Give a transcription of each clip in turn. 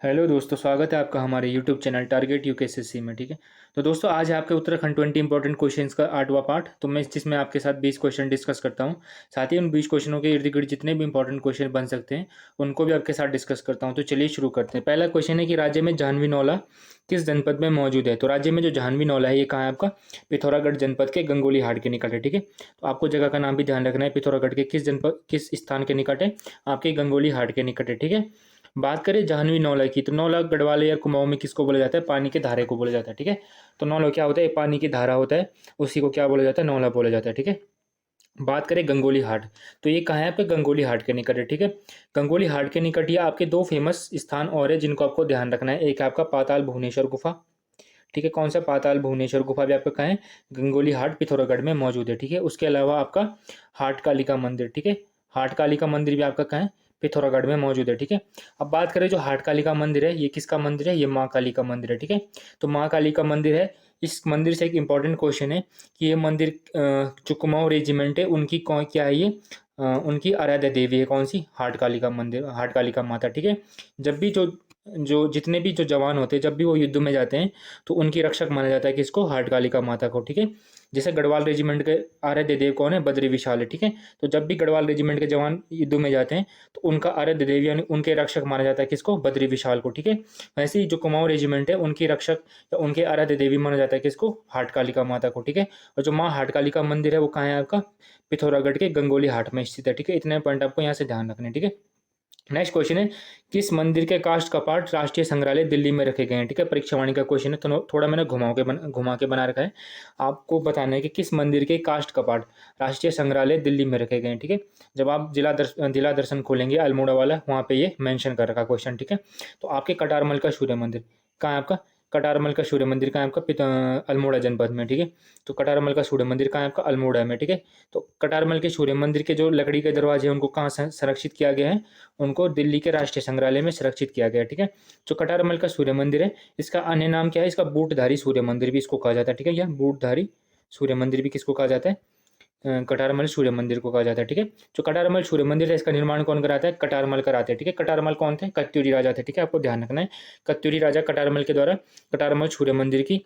Hello दोस्तों, स्वागत है आपका हमारे यूट्यूब चैनल टारगेट यूकेएसएससी में। ठीक है। तो दोस्तों, आज है आपके उत्तराखंड 20 इंपॉर्टेंट क्वेश्चंस का 8वां पार्ट। तो मैं जिसमें आपके साथ 20 क्वेश्चन डिस्कस करता हूं। साथ ही उन 20 क्वेश्चनों के इर्द गिर्द जितने भी इंपॉर्टेंट क्वेश्चन बन सकते हैं उनको भी आपके साथ डिस्कस करता हूं। तो चलिए शुरू करते हैं। पहला क्वेश्चन है कि राज्य में जाह्नवी नौला किस जनपद में मौजूद है। तो राज्य में जो जाह्नवी नौला है ये कहाँ है आपका? पिथौरागढ़ जनपद के गंगोली हाट के निकट है। ठीक है। तो आपको जगह का नाम भी ध्यान रखना है। पिथौरागढ़ के किस जनपद किस स्थान के निकट है? आपके गंगोली हाट के निकट है। ठीक है। बात करें जाह्नवी नौला की, तो नौला गढ़वाल या कुमाऊं में किसको बोला जाता है? पानी के धारे को बोला जाता है। ठीक है। तो नौला क्या होता है? पानी की धारा होता है, उसी को क्या बोला जाता है? नौला बोला जाता है। ठीक है। बात करें गंगोली हाट, तो ये कहाँ है? आपके गंगोली हाट के निकट है। ठीक है। गंगोली हाट के निकट ये आपके दो फेमस स्थान और है जिनको आपको ध्यान रखना है। एक है आपका पाताल भुवनेश्वर गुफा। ठीक है। कौन सा? पाताल भुवनेश्वर गुफा भी आपका कहाँ है? गंगोली हाट पिथौरागढ़ में मौजूद है। ठीक है। उसके अलावा आपका हाट कालिका मंदिर। ठीक है। हाट कालिका मंदिर भी आपका कहाँ है? पिथौरागढ़ में मौजूद है। ठीक है। अब बात करें जो हाट कालिका मंदिर है, ये किसका मंदिर है? ये माँ काली का मंदिर है। ठीक है। तो माँ काली का मंदिर है। इस मंदिर से एक इंपॉर्टेंट क्वेश्चन है कि ये मंदिर जो कुमाऊं रेजिमेंट है उनकी कौन क्या है ये? उनकी आराध्य देवी है। कौन सी? हाट कालिका मंदिर, हाट कालिका माता। ठीक है। जब भी जो जो जितने भी जो जवान होते हैं, जब भी वो युद्ध में जाते हैं तो उनकी रक्षक माना जाता है किसको? हाट कालिका माता को। ठीक है। जैसे गढ़वाल रेजिमेंट के आराध्य देव कौन है? बद्री विशाल है। ठीक है। तो जब भी गढ़वाल रेजिमेंट के जवान युद्ध में जाते हैं तो उनका आराध्य देव यानी उनके रक्षक माना जाता है किसको? बद्री विशाल को। ठीक है। वैसे ही जो कुमाऊं रेजिमेंट है उनकी रक्षक या उनके आराध्य देवी माना जाता है किसको? हाट कालिका माता को। ठीक है। और जो माँ हाट कालिका मंदिर है वो कहाँ है आपका? पिथौरागढ़ के गंगोली हाट में स्थित है। ठीक है। इतने पॉइंट आपको यहाँ से ध्यान रखने। ठीक है। नेक्स्ट क्वेश्चन है, किस मंदिर के काष्ठ कपाट राष्ट्रीय संग्रहालय दिल्ली में रखे गए हैं? ठीक है। परीक्षा वाणी का क्वेश्चन है, तो थोड़ा मैंने घुमा के बना रखा है। आपको बताना है कि किस मंदिर के काष्ठ कपाट राष्ट्रीय संग्रहालय दिल्ली में रखे गए हैं। ठीक है। जब आप जिला दर्शन खोलेंगे अल्मोड़ा वाला, वहाँ पे ये मेंशन कर रखा क्वेश्चन। ठीक है। तो आपके कटारमल का सूर्य मंदिर कहाँ है आपका? कटारमल का सूर्य मंदिर कहाँ है आपका? अल्मोड़ा जनपद में। ठीक है। तो कटारमल का सूर्य मंदिर कहाँ है आपका? अल्मोड़ा में। ठीक है। तो कटारमल के सूर्य मंदिर के जो लकड़ी के दरवाजे हैं उनको कहाँ संरक्षित किया गया है? उनको दिल्ली के राष्ट्रीय संग्रहालय में संरक्षित किया गया। ठीक है। जो कटारमल का सूर्य मंदिर है इसका अन्य नाम क्या है? इसका बूटधारी सूर्य मंदिर भी इसको कहा जाता है। ठीक है। यह बूटधारी सूर्य मंदिर भी किसको कहा जाता है? कटारमल सूर्य मंदिर को कहा जाता है। ठीक है। जो कटारमल सूर्य मंदिर है इसका निर्माण कौन कराता है? कटारमल कराते हैं। ठीक है। कटारमल कौन थे? कत्यूरी राजा थे। ठीक है। आपको ध्यान रखना है, कत्यूरी राजा कटारमल के द्वारा कटारमल सूर्य मंदिर की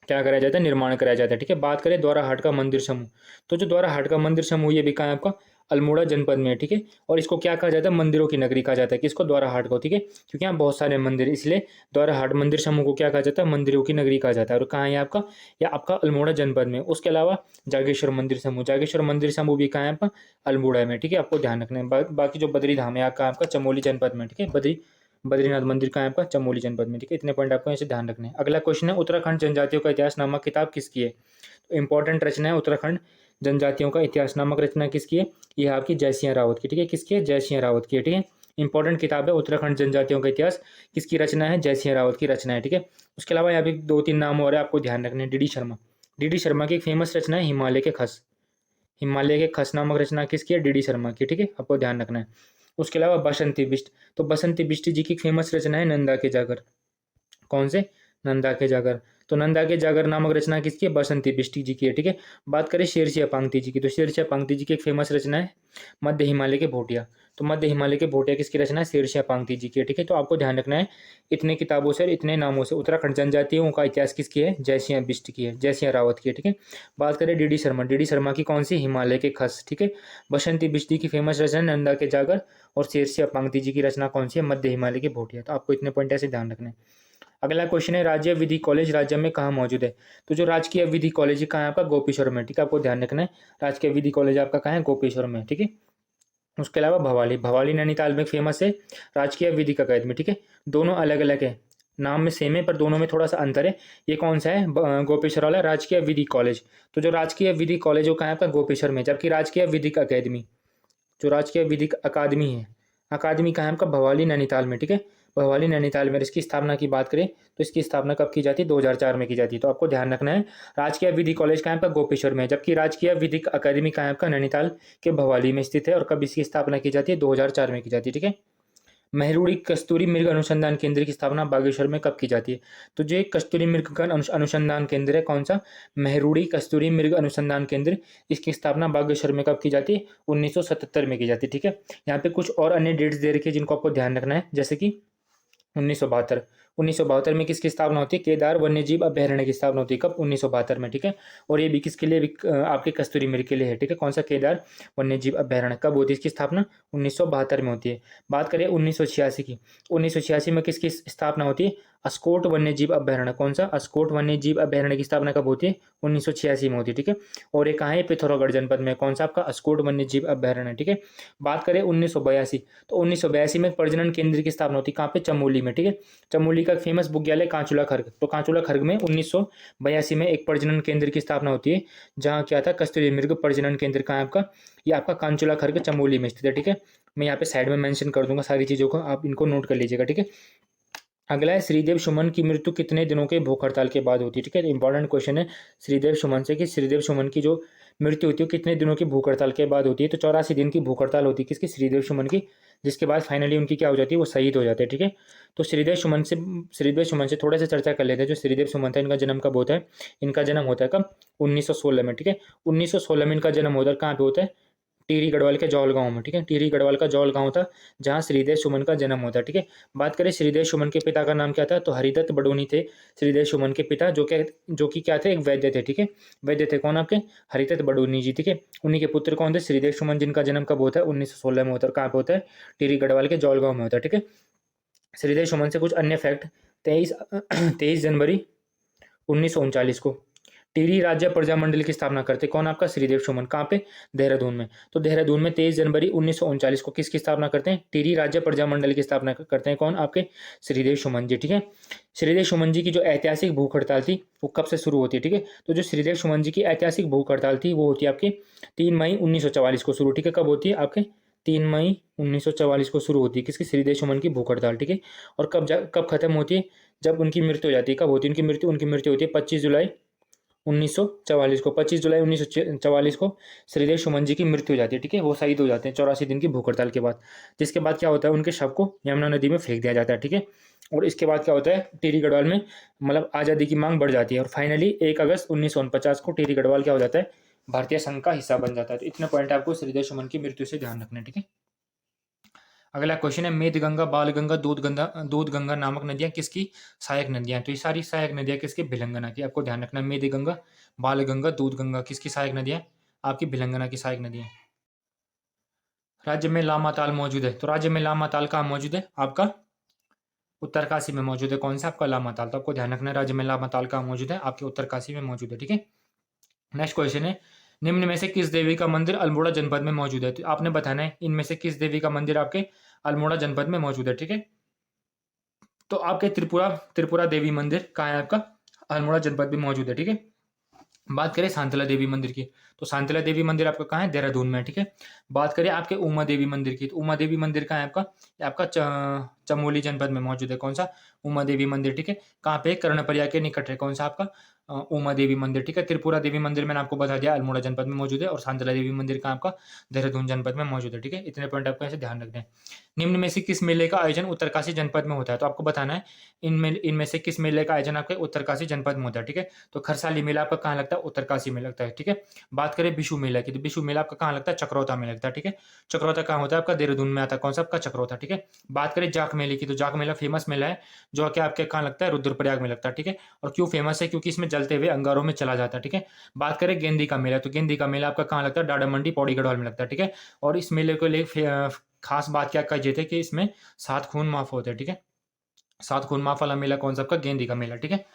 क्या कराया जाता है? निर्माण कराया जाता है। ठीक है। बात करें द्वारा हाट का मंदिर समूह, तो जो द्वारा हाट का मंदिर समूह ये भी कहाँ है आपका? अल्मोड़ा जनपद में है। ठीक है। और इसको क्या कहा जाता है? मंदिरों की नगरी कहा जाता है। किसको? द्वारा हाट को। ठीक है। क्योंकि यहाँ बहुत सारे मंदिर, इसलिए द्वारा हाट मंदिर समूह को क्या कहा जाता है? मंदिरों की नगरी कहा जाता है। और कहाँ है आपका? या आपका अल्मोड़ा जनपद में। उसके अलावा जागेश्वर मंदिर समूह, जागेश्वर मंदिर समूह भी कहाँ है आपका? अल्मोड़ा में। ठीक है। आपको ध्यान रखना है। बाकी जो बद्री धाम है आपका चमोली जनपद में। ठीक है। बद्रीनाथ मंदिर कहाँ है आपका? चमोली जनपद में। ठीक है। इतने पॉइंट आपको ऐसे ध्यान रखने हैं। अगला क्वेश्चन है, उत्तराखंड जनजातियों का इतिहास नामक किताब किसकी है? तो इंपॉर्टेंट रचना है उत्तराखंड जनजातियों का इतिहास नामक रचना किसकी है? ये आपकी जयसिंह रावत की। ठीक है। किसकी है? जयसिंह रावत की है। ठीक है। इंपॉर्टेंट किताब है उत्तराखंड जनजातियों का इतिहास। किसकी रचना है? जयसिंह रावत की रचना है। ठीक है। उसके अलावा यहाँ पे दो तीन नाम और है आपको ध्यान रखने हैं। D D Sharma, D D Sharma की एक फेमस रचना है हिमालय के खस। हिमालय के खस नामक रचना किसकी है? डी डी शर्मा की। ठीक है। आपको ध्यान रखना है। उसके अलावा बसंती बिष्ट, तो बसंती बिष्ट जी की फेमस रचना है नंदा के जागर। कौन से? नंदा के जागर। तो नंदा के जागर नामक रचना किसकी है? बसंती बिष्ट जी की है। ठीक है। बात करें शेरशाह पांगती जी की, तो शेरशाह पांगती जी की एक फेमस रचना है मध्य हिमालय के भोटिया। तो मध्य हिमालय के भोटिया किसकी रचना है? शेरशाह पांगती जी की है। ठीक है। तो आपको ध्यान रखना है, इतने किताबों से और इतने नामों से उत्तराखंड जनजातियों का इतिहास किसकी है? जयसिंह बिष्ट की है, जयसिंह रावत की है। ठीक है। बात करें D D Sharma, D D Sharma की कौन सी? हिमालय के खस। ठीक है। बसंती बिष्ट जी की फेमस रचना है नंदा के जागर, और शेरशाह पांगती जी की रचना कौन सी है? मध्य हिमालय के भोटिया। तो आपको इतने पॉइंट ऐसे ध्यान रखने हैं। अगला क्वेश्चन है, राज्य विधि कॉलेज राज्य में कहाँ मौजूद है? तो जो राजकीय विधि कॉलेज कहाँ है आपका? गोपेश्वर में। ठीक है। आपको ध्यान रखना है, राजकीय विधि कॉलेज आपका कहाँ है? गोपेश्वर में। ठीक है। उसके अलावा भवाली, भवाली नैनीताल में फेमस है राजकीय विधिक अकादमी। ठीक है। दोनों अलग अलग है, नाम में सेम है पर दोनों में थोड़ा सा अंतर है। ये कौन सा है? गोपेश्वर वाला राजकीय विधि कॉलेज। तो जो राजकीय विधि कॉलेज वो कहाँ है आपका? गोपेश्वर में। जबकि राजकीय विधिक अकादमी, जो राजकीय विधिक अकादमी है, अकादमी कहाँ है आपका? भवाली नैनीताल में। ठीक है। भवाली नैनीताल में। इसकी स्थापना की बात करें तो इसकी स्थापना कब की जाती है? 2004 में की जाती है। तो आपको ध्यान रखना है, राजकीय विधि कॉलेज कहाँ है आपका? गोपेश्वर में। जबकि राजकीय विधिक अकादमी कहाँ है आपका? नैनीताल के भवाली में स्थित है। और कब इसकी स्थापना की जाती है? 2004 में की जाती है। ठीक है। महरूड़ी कस्तूरी मृग अनुसंधान केंद्र की स्थापना बागेश्वर में कब की जाती है? तो जो एक कस्तूरी मृग का अनुसंधान केंद्र है, कौन सा? महरूड़ी कस्तूरी मृग अनुसंधान केंद्र, इसकी स्थापना बागेश्वर में कब की जाती है? 1977 में की जाती है। ठीक है। यहाँ पे कुछ और अन्य डेट्स दे रखी है जिनको आपको ध्यान रखना है, जैसे कि 1972। 1972 में किसकी स्थापना होती है? केदार वन्यजीव अभयारण्य की स्थापना होती है। कब? 1972 में, ठीक है। और ये भी किसके लिए? आपके कस्तूरी मृग के लिए है, ठीक है। कौन सा? केदार वन्यजीव अभयारण्य। कब होती है इसकी स्थापना? 1972 में होती है। बात करें 1986 की, 1986 में किसकी स्थापना होती है? अस्कोट वन्यजीव अभयारण्य। कौन सा? अस्कोट वन्यजीव अभयारण्य की स्थापना कब होती है? 1986 में होती है, ठीक है। और ये कहाँ है? पिथौरागढ़ जनपद में। कौन सा? आपका अस्कोट वन्यजीव अभयारण्य, ठीक है। बात करें 1982, तो 1982 में प्रजनन केंद्र की स्थापना होती है। कहाँ पे? चमोली में, ठीक है। चमोली का फेमस बुग्याल है कांचुला खर्ग। तो कांचुला खर्ग में 1982 में एक प्रजनन केंद्र की स्थापना होती है, जहाँ क्या था? कस्तूरी मृग प्रजनन केंद्र। कहाँ है आपका? ये आपका कांचुला खर्ग चमोली में स्थित है, ठीक है। मैं यहाँ पे साइड में मेंशन कर दूंगा सारी चीज़ों को, आप इनको नोट कर लीजिएगा, ठीक है। अगला है श्रीदेव सुमन की मृत्यु कितने दिनों के भूख हड़ताल के बाद होती है, ठीक है। इंपॉर्टेंट क्वेश्चन है श्रीदेव सुमन से कि श्रीदेव सुमन की जो मृत्यु होती है कितने दिनों की भूख हड़ताल के बाद होती है। तो 84 दिन की भूख हड़ताल होती है किसकी? श्रीदेव सुमन की, जिसके बाद फाइनली उनकी क्या हो जाती है? वो शहीद हो जाते हैं, ठीक है। तो श्रीदेव सुमन से थोड़ा सा चर्चा कर लेते हैं। जो श्रीदेव सुमन था, इनका जन्म कब होता है? इनका जन्म होता है कब? 1916 में, ठीक है। 1916 में इनका जन्म होता है। कहाँ पे होता है? टिहरी गढ़वाल के जौल गांव में, ठीक है। टिहरी गढ़वाल का जौल गांव था, जहां श्रीदेव सुमन का जन्म होता है, ठीक है। बात करें श्रीदेव सुमन के पिता का नाम क्या था? तो हरिदत्त बडोनी थे श्रीदेव सुमन के पिता, जो कि क्या थे? एक वैद्य थे, ठीक है। वैद्य थे कौन? आपके हरिदत्त बडोनी जी, ठीक है। उन्हीं के पुत्र कौन थे? श्रीदेव सुमन, जिनका जन्म कब होता है? 1916 में होता है। कहाँ पे होता है? टिहरी गढ़वाल के जौल गांव में होता है, ठीक है। श्रीदेव सुमन से कुछ अन्य फैक्ट। 23 जनवरी 1939 को टिहरी राज्य प्रजामंडल की स्थापना करते कौन? आपका श्रीदेव सुमन। कहाँ पे? देहरादून में। तो देहरादून में 23 जनवरी 1939 को किसकी स्थापना करते हैं? टिहरी राज्य प्रजामंडल की स्थापना करते हैं कौन? आपके श्रीदेव सुमन जी, ठीक है। श्रीदेव सुमन जी की जो ऐतिहासिक भूख हड़ताल थी वो कब से शुरू होती है, ठीक है। तो जो श्रीदेव सुमन जी की ऐतिहासिक भूख हड़ताल थी वो होती है आपकी 3 मई 1944 को शुरू, ठीक है। कब होती है? आपके 3 मई 1944 को शुरू होती है किसकी? श्रीदेव सुमन की भूख हड़ताल, ठीक है। और कब खत्म होती है? जब उनकी मृत्यु हो जाती है। कब होती है उनकी मृत्यु? उनकी मृत्यु होती है 25 जुलाई 1944 को। 25 जुलाई 1944 को श्रीदेव सुमन जी की मृत्यु हो जाती है, ठीक है। वो शहीद हो जाते हैं 84 दिन की भूख हड़ताल के बाद। जिसके बाद क्या होता है? उनके शव को यमुना नदी में फेंक दिया जाता है, ठीक है। और इसके बाद क्या होता है? टिहरी गढ़वाल में मतलब आज़ादी की मांग बढ़ जाती है, और फाइनली 1 अगस्त 1949 को टिहरी गढ़वाल क्या हो जाता है? भारतीय संघ का हिस्सा बन जाता है। तो इतने पॉइंट आपको श्रीदेव सुमन की मृत्यु से ध्यान रखना है, ठीक है। अगला क्वेश्चन है मेदगंगा, बालगंगा, दूधगंगा नामक नदियां किसकी सहायक नदियां हैं? तो ये सारी सहायक नदियां किसकी? भिलंगना की। आपको ध्यान रखना है मेदगंगा, बालगंगा, दूधगंगा किसकी सहायक नदियां? आपकी भिलंगना की सहायक नदियां। राज्य में लामा ताल मौजूद है, तो राज्य में लामा ताल कहाँ मौजूद है? आपका उत्तरकाशी में मौजूद है। कौन सा? आपका लामा ताल। तो आपको ध्यान रखना है राज्य में लामा ताल कहाँ मौजूद है? आपके उत्तरकाशी में मौजूद है, ठीक है। नेक्स्ट क्वेश्चन है निम्न में से किस देवी का मंदिर अल्मोड़ा जनपद में मौजूद है? तो आपने बताना है इनमें से किस देवी का मंदिर आपके अल्मोड़ा जनपद में मौजूद है, ठीक है। तो आपके त्रिपुरा त्रिपुरा देवी मंदिर कहाँ है? आपका अल्मोड़ा जनपद में मौजूद है, ठीक है। बात करें सांतला देवी मंदिर की, तो सांतला देवी मंदिर आपका कहाँ है? देहरादून में, ठीक है। बात करें आपके उमा देवी मंदिर की, तो उमा देवी मंदिर कहाँ है आपका? ये आपका चमोली जनपद में मौजूद है। कौन सा? उमा देवी मंदिर, ठीक है। कहाँ पे? कर्णप्रयाग के निकट है। कौन सा? आपका उमा देवी मंदिर, ठीक है। त्रिपुरा देवी मंदिर मैंने आपको बता दिया अल्मोड़ा जनपद में मौजूद है, और सांतला देवी मंदिर का आपका देहरादून जनपद में मौजूद है, ठीक है। इतने पॉइंट आपको ऐसे ध्यान रखने हैं। निम्न में से किस मेले का आयोजन उत्तरकाशी जनपद में होता है? तो आपको बताना है इनमें से किस मेले का आयोजन आपके उत्तरकाशी जनपद में होता है, ठीक है। तो खरसाली मेला आपका कहाँ लगता है? उत्तरकाशी में लगता है, ठीक है। बात करें बिशु मेला की, तो बिशु मेला आपका कहाँ लगता है? चक्रौता में लगता है, ठीक है। चक्रौता कहाँ होता है? आपका देहरादून में आता है। कौन सा? आपका चक्रौता, ठीक है। बात करें जाख मेले की, तो जाख मेला फेमस मेला है जो कि आपके कहाँ लगता है? रुद्रप्रयाग में लगता है, ठीक है। और क्यों फेमस है? क्योंकि इसमें जलते हुए अंगारों में चला जाता है, ठीक है। बात करें गेंदी का मेला, तो गेंदी का मेला आपका कहाँ लगता है? डाडा मंडी पौड़ी गढ़वाल में लगता है, ठीक है। और इस मेले को लेकर खास बात क्या कही जाती है कि इसमें 7 खून माफ होते हैं, ठीक है। 7 खून माफ वाला मेला कौन सा? आपका गेंदी का मेला, ठीक है।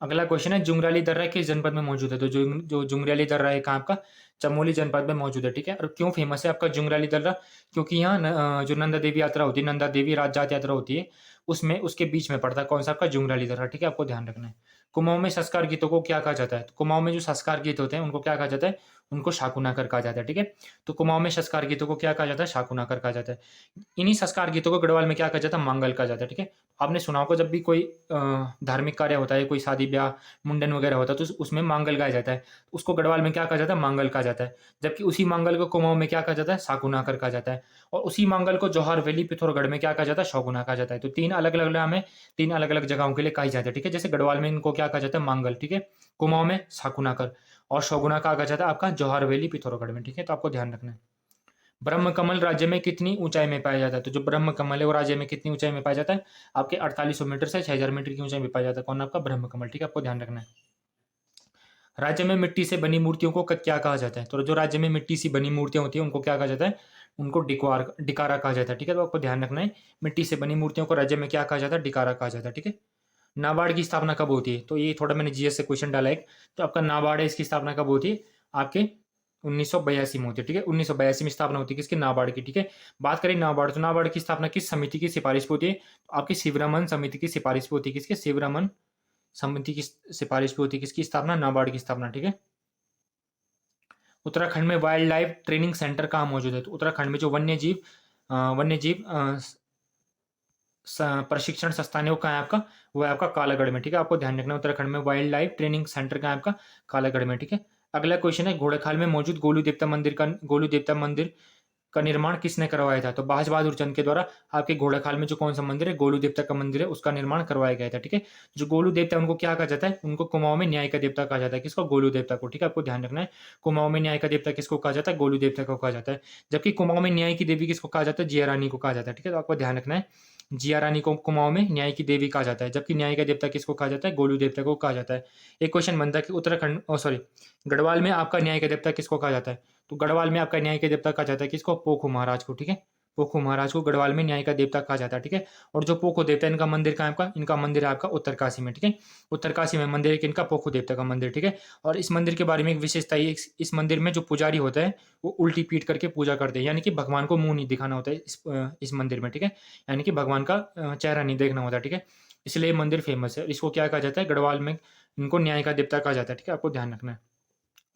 अगला क्वेश्चन है जुंगराली दर्रा किस जनपद में मौजूद है? तो जो जुंगराली दर्रा है कहाँ आपका? चमोली जनपद में मौजूद है, ठीक है। और क्यों फेमस है आपका जुंगराली दर्रा? क्योंकि यहाँ जो नंदा देवी यात्रा होती है, नंदा देवी राज जात यात्रा होती है, उसमें उसके बीच में पड़ता है। कौन सा? आपका जुंगराली दर्रा, ठीक है। आपको ध्यान रखना है। कुमाऊं में संस्कार गीतों को क्या कहा जाता है? तो कुमाऊं में जो संस्कार गीत होते हैं उनको क्या कहा जाता है? उनको शाकुनाकर कहा जाता है, ठीक है। तो कुमाऊं में संस्कार गीतों को क्या कहा जाता है? शाकुनाकर कहा जाता है। इन्हीं संस्कार गीतों को गढ़वाल में क्या कहा जाता है? मांगल कहा जाता है, ठीक है। आपने सुना होगा जब भी कोई धार्मिक कार्य होता है, कोई शादी ब्याह मुंडन वगैरह होता है, तो उसमें मांगल गाया जाता है। उसको गढ़वाल में क्या कहा जाता है? मांगल कहा जाता है। जबकि उसी मांगल को कुमाऊं में क्या कहा जाता है? शाकुनाकर कहा जाता है। और उसी मांगल को जौहर वैली पिथौरागढ़ में क्या कहा जाता है? शौगुना कहा जाता है। तो 3 अलग अलग नाम है, 3 अलग अलग जगहों के लिए कही जाती है, ठीक है। जैसे गढ़वाल में इनको क्या कहा जाता है? मांगल, ठीक है। कुमाऊं में शाकुनाकर, और शौगुना कहा जाता है आपका जौहर वैली पिथौरागढ़ में, ठीक है। तो आपको ध्यान रखना है। ब्रह्म कमल राज्य में कितनी ऊंचाई में पाया जाता है? तो जो ब्रह्म कमल है वो राज्य में कितनी ऊंचाई में पाया जाता है? आपके 4800 मीटर से 6000 मीटर की ऊंचाई में पाया जाता है। कौन? आपका ब्रह्म कमल। ठीक है, आपको ध्यान रखना है। राज्य में मिट्टी से बनी मूर्तियों को क्या कहा जाता है? तो जो राज्य में मिट्टी से बनी मूर्तियां होती है उनको क्या कहा जाता है? उनको डिकारा कहा जाता है। ठीक है, तो आपको ध्यान रखना है, मिट्टी से बनी मूर्तियों को राज्य में क्या कहा जाता है? डिकारा कहा जाता है। ठीक है। नाबार्ड की स्थापना कब होती है? तो ये थोड़ा मैंने जीएस से क्वेश्चन डाला है। तो आपका नाबार्ड है, इसकी स्थापना कब होती है? आपके 1982 में होती है। ठीक है, 1982 में स्थापना होती है किसकी? नाबार्ड की। ठीक है, बात करें नाबार्ड, तो नाबार्ड की स्थापना किस समिति की सिफारिश पे होती है? तो आपकी शिवरमन समिति की सिफारिश पे होती है। किसके? शिवरमन समिति की सिफारिश पे होती है किसकी स्थापना? नाबार्ड की स्थापना। ठीक है। उत्तराखंड में वाइल्ड लाइफ ट्रेनिंग सेंटर कहाँ मौजूद है? तो उत्तराखंड में जो वन्य जीव प्रशिक्षण संस्थान है वो कहाँ है आपका? वो है आपका कालागढ़ में। ठीक है, आपको ध्यान रखना है, उत्तराखंड में वाइल्ड लाइफ ट्रेनिंग सेंटर कहाँ है आपका? कालागढ़ में। ठीक है। अगला क्वेश्चन है, घोड़ाखाल में मौजूद गोलू देवता मंदिर का निर्माण किसने करवाया था? तो बाज बहादुर चंद के द्वारा आपके घोड़ाखाल में जो कौन सा मंदिर है? गोलू देवता का मंदिर है, उसका निर्माण करवाया गया था। ठीक है, जो गोलू देवता उनको क्या कहा जाता है? उनको कुमाऊं में न्याय का देवता कहा जाता है। किसको? गोलू देवता को। ठीक है, आपको ध्यान रखना है, कुमाऊं में न्याय का देवता किसको कहा जाता है? गोलू देवता को कहा जाता है। जबकि कुमाऊं में न्याय की देवी किसको कहा जाता है? जिया रानी को कहा जाता है। ठीक है, तो आपको ध्यान रखना है, जिया रानी को कुमाऊं में न्याय की देवी कहा जाता है, जबकि न्याय का देवता किसको कहा जाता है? गोलू देवता को कहा जाता है। एक क्वेश्चन बनता है कि उत्तराखंड सॉरी गढ़वाल में आपका न्याय का देवता किसको कहा जाता है? तो गढ़वाल में आपका न्याय का देवता कहा जाता है किसको? पोखू महाराज को। ठीक है, पोखू महाराज को गढ़वाल में न्याय का देवता कहा जाता है। ठीक है, और जो पोखू देवता है इनका मंदिर कहाँ है आपका? इनका मंदिर है आपका उत्तरकाशी में। ठीक है, उत्तरकाशी में मंदिर है किनका? पोखू देवता का मंदिर। ठीक है, और इस मंदिर के बारे में एक विशेषता है, इस मंदिर में जो पुजारी होता है वो उल्टी पीट करके पूजा करते हैं, यानी कि भगवान को मुंह नहीं दिखाना होता है इस मंदिर में। ठीक है, यानी कि भगवान का चेहरा नहीं देखना होता। ठीक है, इसलिए ये मंदिर फेमस है। इसको क्या कहा जाता है? गढ़वाल में इनको न्याय का देवता कहा जाता है। ठीक है, आपको ध्यान रखना है।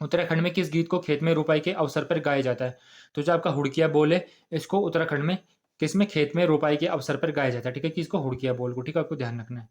उत्तराखंड में किस गीत को खेत में रोपाई के अवसर पर गाया जाता है? तो जो आपका हुड़किया बोल है, इसको उत्तराखंड में किस में? खेत में रोपाई के अवसर पर गाया जाता है। ठीक है, किसको? हुड़किया बोल को। ठीक है, आपको ध्यान रखना है।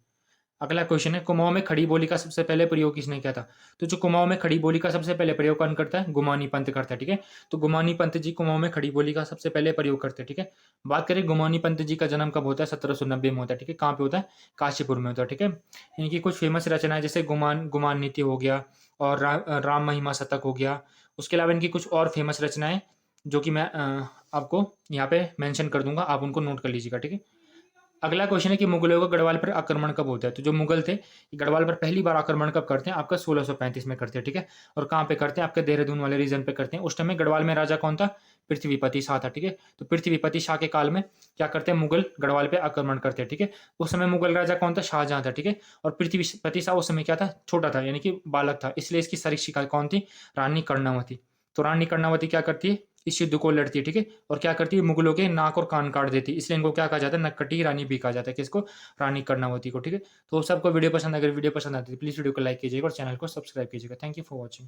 अगला क्वेश्चन है, कुमाऊं में खड़ी बोली का सबसे पहले प्रयोग किसने किया था? तो जो कुमाऊं में खड़ी बोली का सबसे पहले प्रयोग कौन करता है? गुमानी पंत करता है। ठीक है, तो गुमानी पंत जी कुमाऊं में खड़ी बोली का सबसे पहले प्रयोग करते हैं। ठीक है, बात करें गुमानी पंत जी का जन्म कब होता है? 1790 में होता है। ठीक है, कहाँ पे होता है? काशीपुर में होता है। ठीक है, इनकी कुछ फेमस रचनाएं जैसे गुमान गुमान नीति हो गया और राम महिमा शतक हो गया। उसके अलावा इनकी कुछ और फेमस रचनाएं जो कि मैं आपको यहाँ पे मेंशन कर दूंगा, आप उनको नोट कर लीजिएगा। ठीक है, अगला क्वेश्चन है कि मुगलों का गढ़वाल पर आक्रमण कब होता है? तो जो मुगल थे ये गढ़वाल पर पहली बार आक्रमण कब करते हैं? आपका 1635 में करते हैं। ठीक है, और कहाँ पे करते हैं? आपके देहरादून वाले रीजन पे करते हैं। उस टाइम में गढ़वाल में राजा कौन था? पृथ्वीपति शाह था। ठीक है, तो पृथ्वीपति शाह के काल में क्या करते हैं? मुगल गढ़वाल पे आक्रमण करते हैं। ठीक है, उस समय मुगल राजा कौन था? शाहजहां था। ठीक है, और पृथ्वीपति शाह उस समय क्या था? छोटा था, यानी कि बालक था, इसलिए इसकी शिक्षिका कौन थी? रानी कर्णावती। तो रानी कर्णावती क्या करती है? इस युद्ध को लड़ती है। ठीक है, और क्या करती है? मुगलों के नाक और कान काट देती है, इसलिए इनको क्या कहा जाता है? नक्कटी रानी भी कहा जाता है। किसको? रानी कर्णावती को। ठीक है, तो सबको वीडियो पसंद, अगर वीडियो पसंद आती है प्लीज वीडियो को लाइक कीजिएगा और चैनल को सब्सक्राइब कीजिएगा। Thank you for watching.